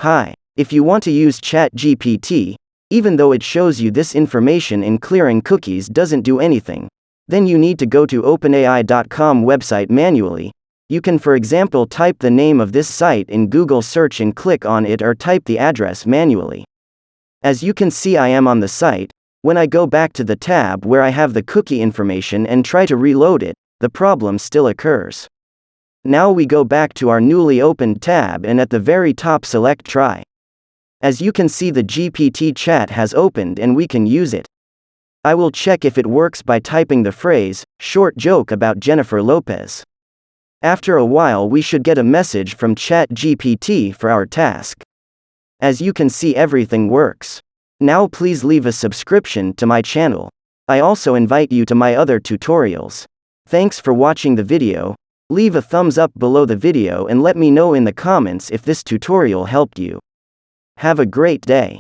Hi. If you want to use ChatGPT, even though it shows you this information in clearing cookies doesn't do anything, then you need to go to OpenAI.com website manually. You can, for example, type the name of this site in Google search and click on it, or type the address manually. As you can see, I am on the site. When I go back to the tab where I have the cookie information and try to reload it, the problem still occurs. Now we go back to our newly opened tab and at the very top select Try. As you can see, the GPT chat has opened and we can use it. I will check if it works by typing the phrase, "short joke about Jennifer Lopez." After a while we should get a message from ChatGPT for our task. As you can see, everything works. Now please leave a subscription to my channel. I also invite you to my other tutorials. Thanks for watching the video. Leave a thumbs up below the video and let me know in the comments if this tutorial helped you. Have a great day.